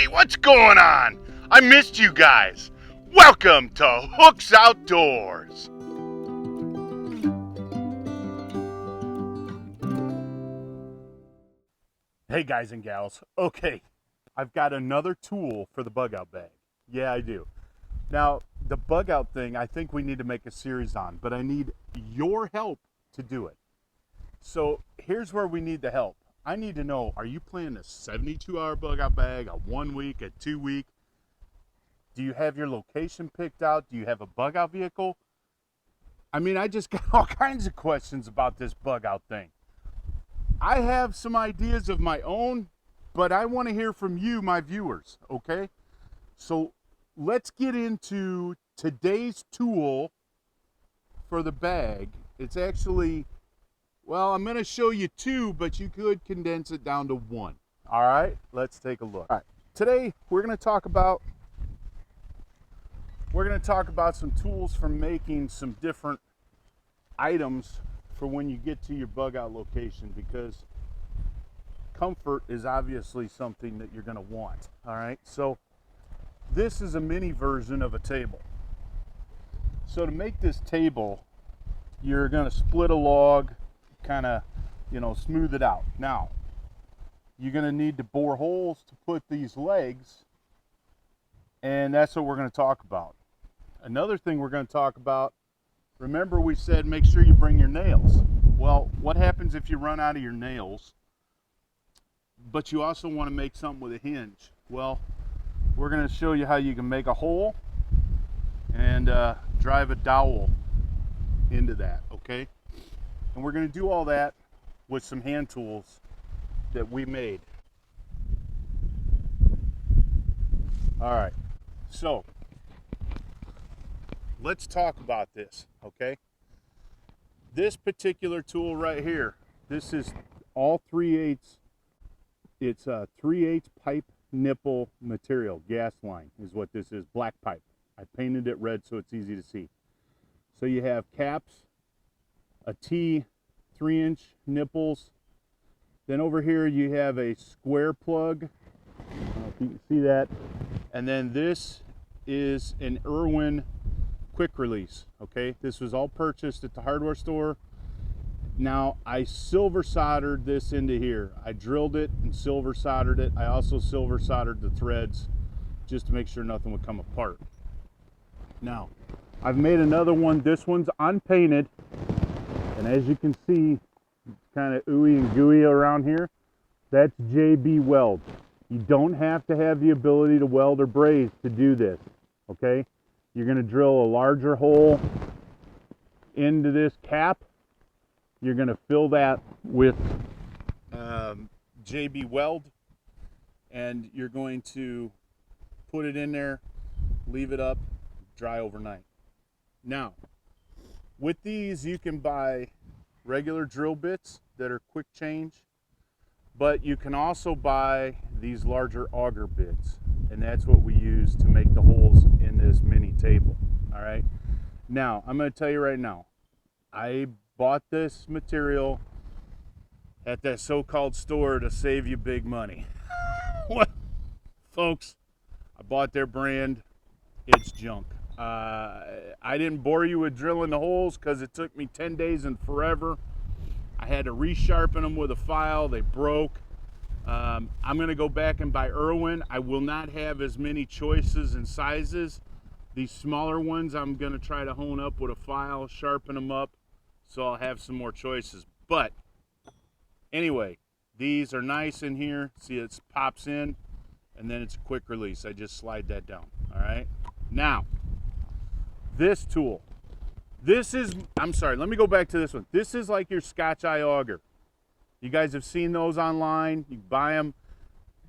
Hey, what's going on? I missed you guys. Welcome to Hooks Outdoors. Hey guys and gals. Okay, I've got another tool for the bug out bag. Yeah, I do. Now, the bug out thing, I think we need to make a series on, but I need your help to do it. So here's where we need the help. I need to know, are you planning a 72-hour bug out bag, a 1 week, a 2 week? Do you have your location picked out? Do you have a bug out vehicle? I mean, I just got all kinds of questions about this bug out thing. I have some ideas of my own, but I want to hear from you, my viewers, okay? So let's get into today's tool for the bag. It's actually, well, I'm going to show you two, but you could condense it down to one. All right, let's take a look. All right, today we're going to talk about some tools for making some different items for when you get to your bug out location, because comfort is obviously something that you're going to want. All right, so this is a mini version of a table. So to make this table, you're going to split a log, kind of, smooth it out. Now, you're going to need to bore holes to put these legs, and that's what we're going to talk about. Another thing we're going to talk about, remember we said make sure you bring your nails. Well, what happens if you run out of your nails, but you also want to make something with a hinge? Well, we're going to show you how you can make a hole and drive a dowel into that, okay? And we're going to do all that with some hand tools that we made. All right, so let's talk about this, okay? This particular tool right here, this is all 3/8. It's a 3/8 pipe nipple material. Gas line is what this is, black pipe. I painted it red so it's easy to see. So you have caps, a T, 3-inch nipples. Then over here you have a square plug. I don't know if you can see that. And then this is an Irwin quick release, okay? This was all purchased at the hardware store. Now, I silver soldered this into here. I drilled it and silver soldered it. I also silver soldered the threads just to make sure nothing would come apart. Now, I've made another one. This one's unpainted, and as you can see, kind of ooey and gooey around here. That's JB Weld. You don't have to have the ability to weld or braze to do this, okay? You're going to drill a larger hole into this cap. You're going to fill that with JB Weld, and you're going to put it in there, leave it up, dry overnight. Now, with these, you can buy regular drill bits that are quick change, but you can also buy these larger auger bits, and that's what we use to make the holes in this mini table. All right, now I'm going to tell you right now, I bought this material at that so-called store to save you big money. What, folks, I bought their brand. It's junk. I didn't bore you with drilling the holes because it took me 10 days and forever. I had to resharpen them with a file. They broke. I'm going to go back and buy Irwin. I will not have as many choices and sizes. These smaller ones I'm going to try to hone up with a file, sharpen them up, so I'll have some more choices. But anyway, these are nice in here. See, it pops in, and then it's a quick release. I just slide that down. All right. Now, this tool. This is, I'm sorry, let me go back to this one. This is like your Scotch eye auger. You guys have seen those online. You buy them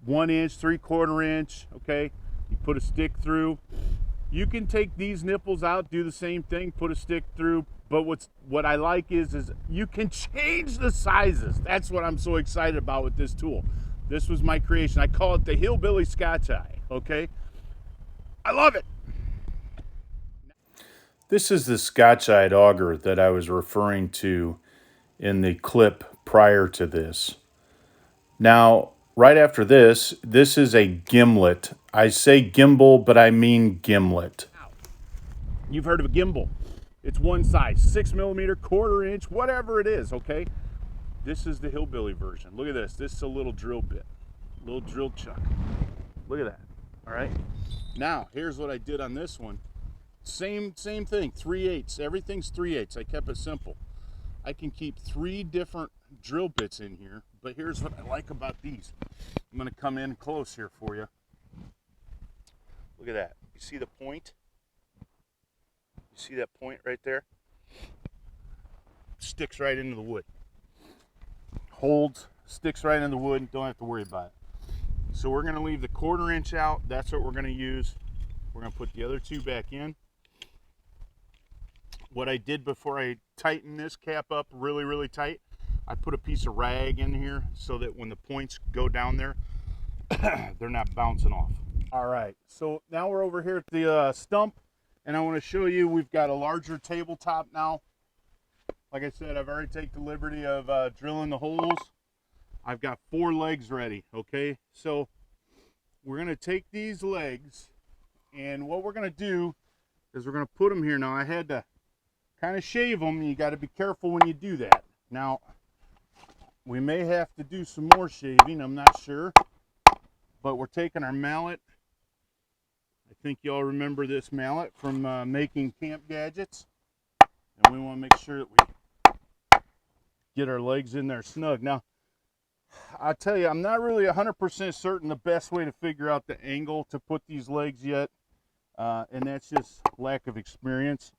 1 inch, 3/4 inch, okay? You put a stick through. You can take these nipples out, do the same thing, put a stick through, but what I like is you can change the sizes. That's what I'm so excited about with this tool. This was my creation. I call it the Hillbilly Scotch eye, okay? I love it. This is the Scotch-eyed auger that I was referring to in the clip prior to this. Now, right after this, this is a gimlet. I say gimbal, but I mean gimlet. You've heard of a gimbal. It's one size, 6mm, 1/4 inch, whatever it is, okay? This is the hillbilly version. Look at this. This is a little drill bit, little drill chuck. Look at that, all right? Now, here's what I did on this one. Same thing, 3/8. Everything's 3/8. I kept it simple. I can keep 3 different drill bits in here, but here's what I like about these. I'm gonna come in close here for you. Look at that. You see the point? You see that point right there? Sticks right into the wood. Holds, sticks right in the wood, don't have to worry about it. So we're gonna leave the 1/4 inch out. That's what we're gonna use. We're gonna put the other 2 back in. What I did before I tighten this cap up really tight, I put a piece of rag in here so that when the points go down there, they're not bouncing off. All right, so now we're over here at the stump, and I want to show you we've got a larger tabletop now. Like I said, I've already taken the liberty of drilling the holes. I've got 4 legs ready, okay? So we're gonna take these legs, and what we're gonna do is we're gonna put them here. Now I had to kind of shave them. You got to be careful when you do that. Now, we may have to do some more shaving, I'm not sure, but we're taking our mallet. I think y'all remember this mallet from making camp gadgets, and we want to make sure that we get our legs in there snug. Now, I tell you, I'm not really 100% certain the best way to figure out the angle to put these legs yet, and that's just lack of experience.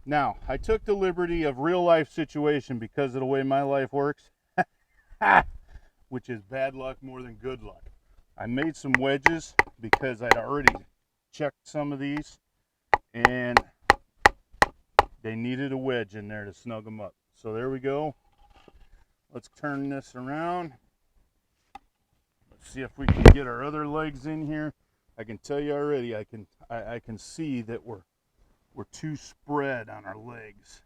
Now, I took the liberty of real life situation because of the way my life works, which is bad luck more than good luck. I made some wedges because I'd already checked some of these, and they needed a wedge in there to snug them up. So there we go. Let's turn this around. Let's see if we can get our other legs in here. I can tell you already, I can see that we're too spread on our legs.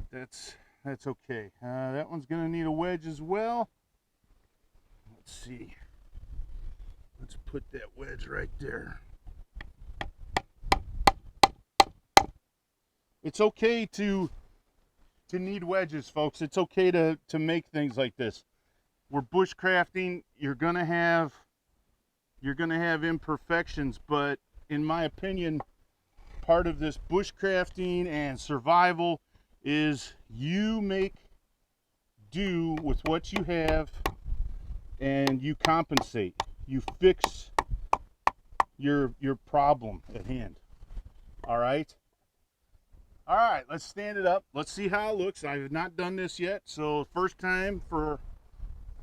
That's okay. That one's gonna need a wedge as well. Let's see. Let's put that wedge right there. It's okay to need wedges, folks. It's okay to make things like this. We're bushcrafting. You're gonna have imperfections, but in my opinion, part of this bushcrafting and survival is you make do with what you have and you compensate. You fix your problem at hand. All right? All right, let's stand it up. Let's see how it looks. I have not done this yet, so first time for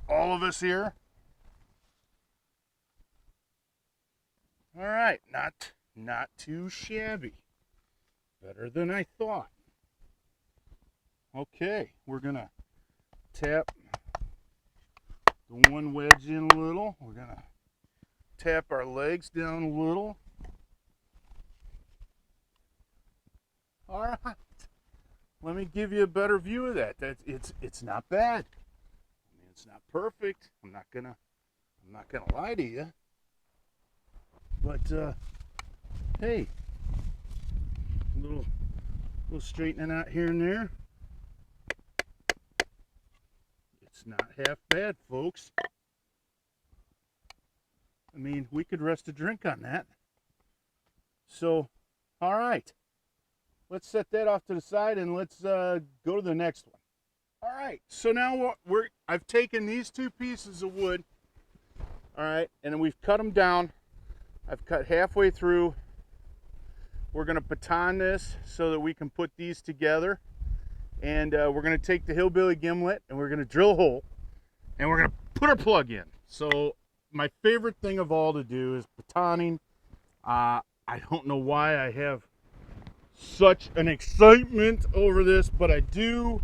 all of us here. All right, not too shabby. Better than I thought. Okay, we're gonna tap the one wedge in a little. We're gonna tap our legs down a little. All right, let me give you a better view of that. It's not bad. I mean, it's not perfect. I'm not gonna lie to you. But hey, a little straightening out here and there. It's not half bad, folks. I mean, we could rest a drink on that. So, all right. Let's set that off to the side and let's go to the next one. All right. So now I've taken these 2 pieces of wood, all right, and we've cut them down. I've cut halfway through. We're going to baton this so that we can put these together. And we're going to take the hillbilly gimlet and we're going to drill a hole and we're going to put our plug in. So my favorite thing of all to do is batoning. I don't know why I have such an excitement over this, but I do.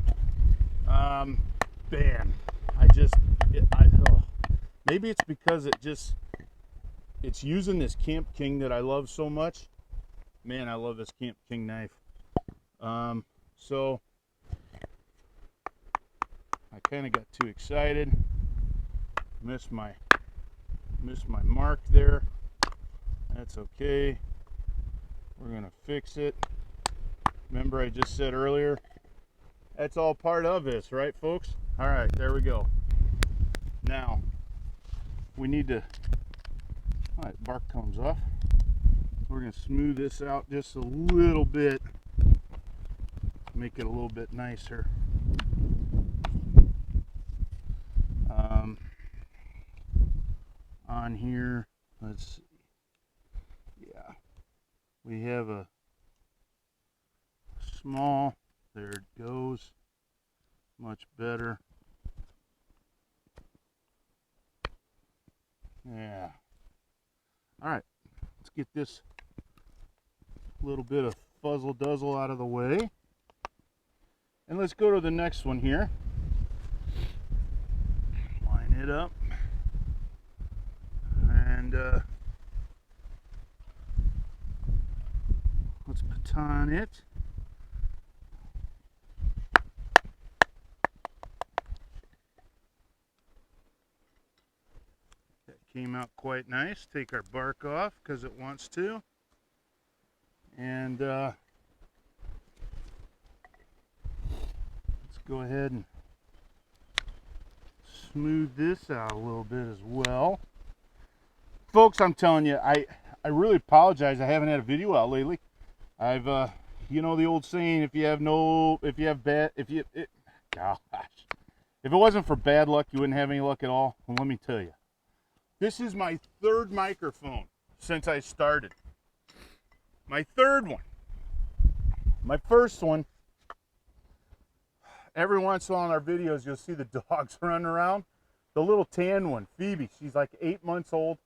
Man, maybe it's because it's using this Camp King that I love so much. Man, I love this Camp King knife. So I kind of got too excited. Missed my mark there. That's okay. We're gonna fix it. Remember I just said earlier, that's all part of this, right folks? All right, there we go. Now we need to, all right, bark comes off. We're gonna smooth this out just a little bit, make it a little bit nicer. On here, let's see. Yeah, we have a small, there it goes, much better. Yeah. All right, let's get this little bit of fuzzle duzzle out of the way, and let's go to the next one here. Line it up, and let's baton it. That came out quite nice. Take our bark off because it wants to, and let's go ahead and smooth this out a little bit as well. Folks, I'm telling you, I really apologize. I haven't had a video out lately. I've you know the old saying, if it wasn't for bad luck, you wouldn't have any luck at all. Well, let me tell you, this is my third microphone since I started. My third one. My first one, every once in a while in our videos, you'll see the dogs running around. The little tan one, Phoebe, she's like 8 months old.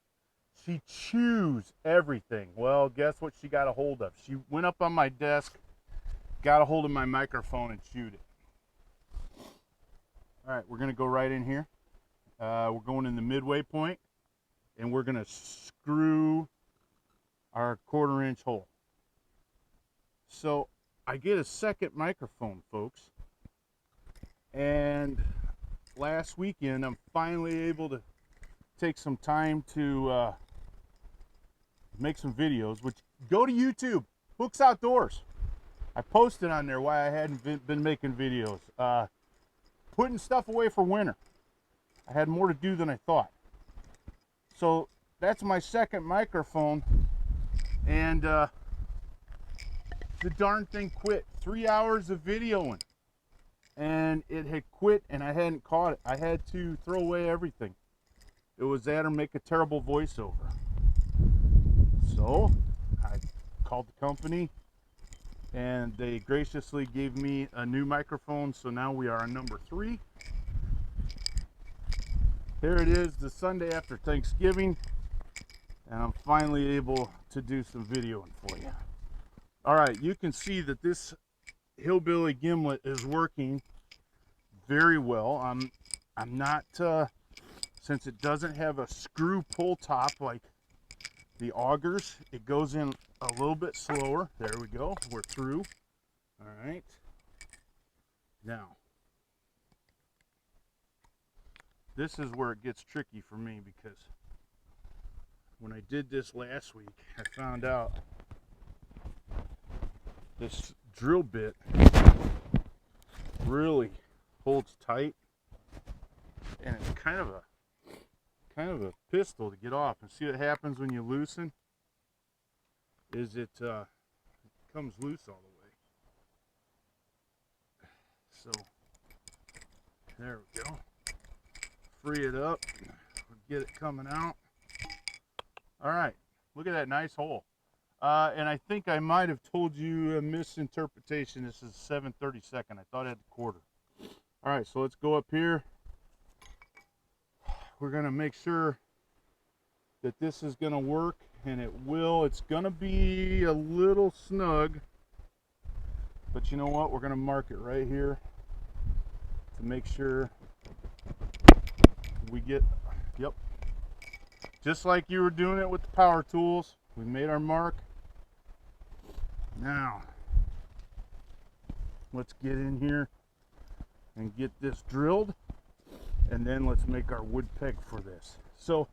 She chews everything. Well, guess what she got a hold of? She went up on my desk, got a hold of my microphone, and chewed it. All right, we're going to go right in here. We're going in the midway point, and we're going to screw our 1/4 inch hole. So I get a second microphone, folks. And last weekend, I'm finally able to take some time to make some videos, which go to YouTube, Hooks Outdoors. I posted on there why I hadn't been making videos. Putting stuff away for winter. I had more to do than I thought. So that's my second microphone, and the darn thing quit. 3 hours of videoing, and it had quit, and I hadn't caught it. I had to throw away everything. It was that or make a terrible voiceover. So I called the company, and they graciously gave me a new microphone. So now we are on number 3. Here it is, the Sunday after Thanksgiving, and I'm finally able to do some videoing for you. All right, you can see that this hillbilly gimlet is working very well. I'm not since it doesn't have a screw pull top like the augers, it goes in a little bit slower. There we go, we're through. All right, now this is where it gets tricky for me, because when I did this last week, I found out this drill bit really holds tight, and it's kind of a pistol to get off. And see what happens when you loosen is it comes loose all the way. So there we go. Free it up, get it coming out. All right, look at that nice hole. And I think I might have told you a misinterpretation. This is 7/32. I thought I had the 1/4. All right, so let's go up here. We're gonna make sure that this is gonna work, and it will. It's gonna be a little snug, but you know what? We're gonna mark it right here to make sure we get, yep, just like you were doing it with the power tools. We made our mark. Now let's get in here and get this drilled. And then let's make our wood peg for this. So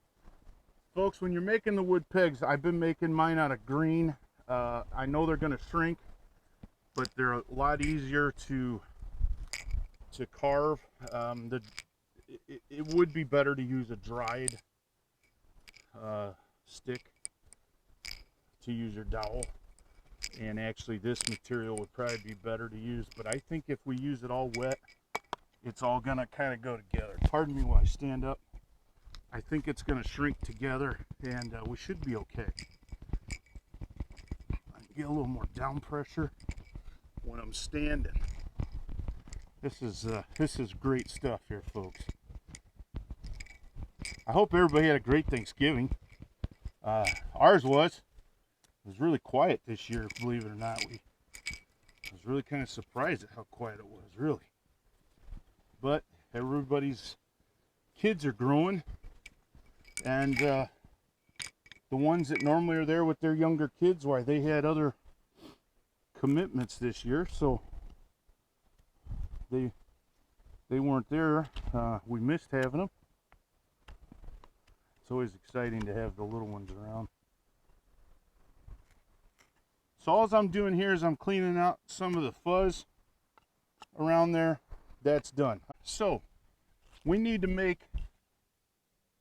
folks, when you're making the wood pegs, I've been making mine out of green. I know they're going to shrink, but they're a lot easier to carve. It would be better to use a dried stick to use your dowel, and actually this material would probably be better to use, but I think if we use it all wet, it's all gonna kind of go together. Pardon me while I stand up. I think it's gonna shrink together, and we should be okay. I get a little more down pressure when I'm standing. This is great stuff here, folks. I hope everybody had a great Thanksgiving. Ours was. It was really quiet this year, believe it or not. I was really kind of surprised at how quiet it was, really. But everybody's kids are growing, and the ones that normally are there with their younger kids, why, they had other commitments this year, so they weren't there. We missed having them. It's always exciting to have the little ones around. So all I'm doing here is I'm cleaning out some of the fuzz around there. That's done. So we need to make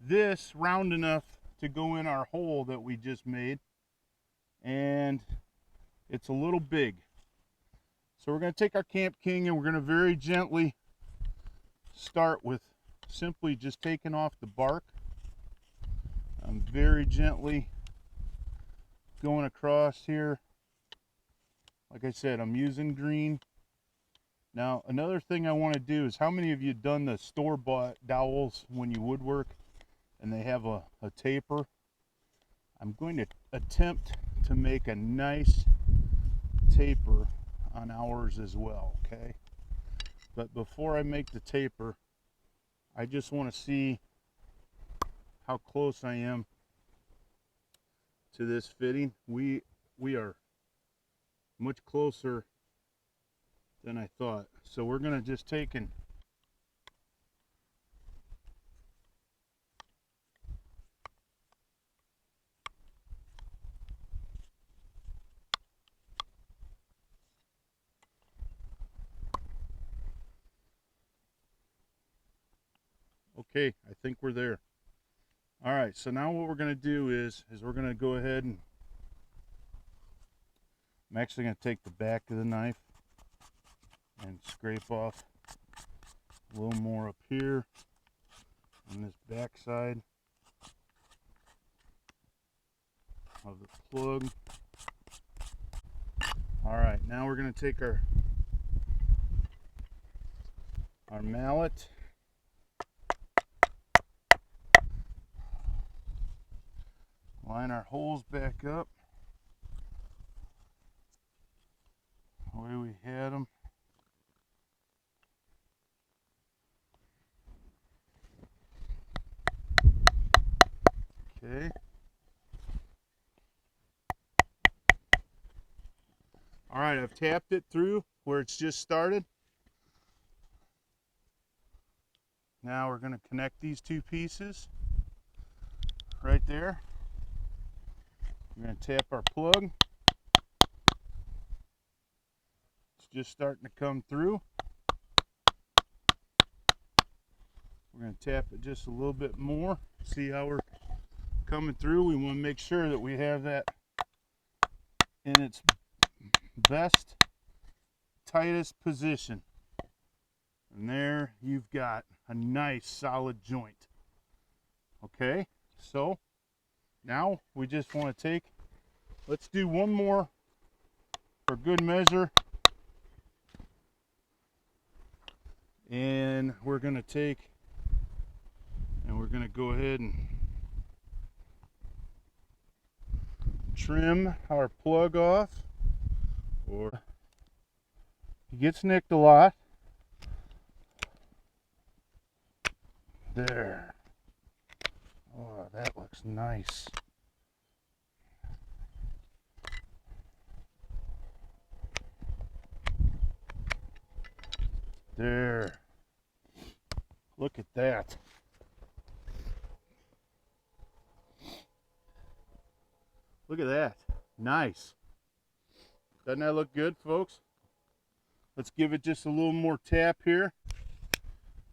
this round enough to go in our hole that we just made, and it's a little big. So we're going to take our Camp King and we're going to very gently start with simply just taking off the bark. I'm very gently going across here. Like I said, I'm using green. Now, another thing I want to do is, how many of you done the store-bought dowels when you woodwork and they have a taper? I'm going to attempt to make a nice taper on ours as well, okay? But before I make the taper, I just want to see how close I am to this fitting. We are much closer than I thought. So we're going to just take and okay, I think we're there. All right, so now what we're going to do is we're going to go ahead and I'm actually going to take the back of the knife and scrape off a little more up here on this back side of the plug. All right, now we're going to take our mallet, line our holes back up the way we had them. Okay. All right, I've tapped it through where it's just started. Now we're going to connect these two pieces right there. We're going to tap our plug. It's just starting to come through. We're going to tap it just a little bit more. See how we're coming through. We want to make sure that we have that in its best, tightest position. And there you've got a nice solid joint. Okay, so now we just want to take, let's do one more for good measure. And we're going to take and we're going to go ahead and trim our plug off. Or it gets nicked a lot. There. Oh, that looks nice. There. Look at that. Look at that. Nice. Doesn't that look good, folks? Let's give it just a little more tap here.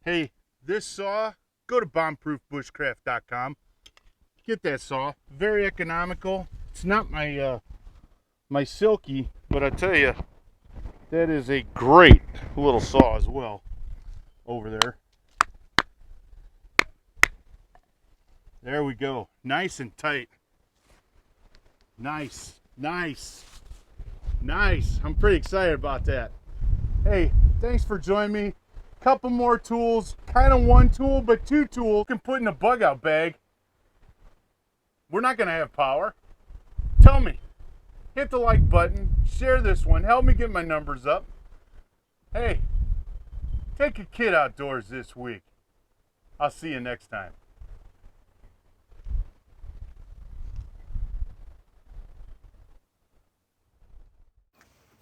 Hey, this saw, go to bombproofbushcraft.com. Get that saw. Very economical. It's not my my silky, but I tell you, that is a great little saw as well over there. There we go. Nice and tight. Nice, nice, nice. I'm pretty excited about that. Hey, thanks for joining me. Couple more tools, kind of one tool, but two tools you can put in a bug out bag. We're not gonna have power. Tell me, hit the like button, share this one, help me get my numbers up. Hey, take a kid outdoors this week. I'll see you next time.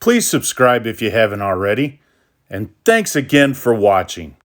Please subscribe if you haven't already, and thanks again for watching.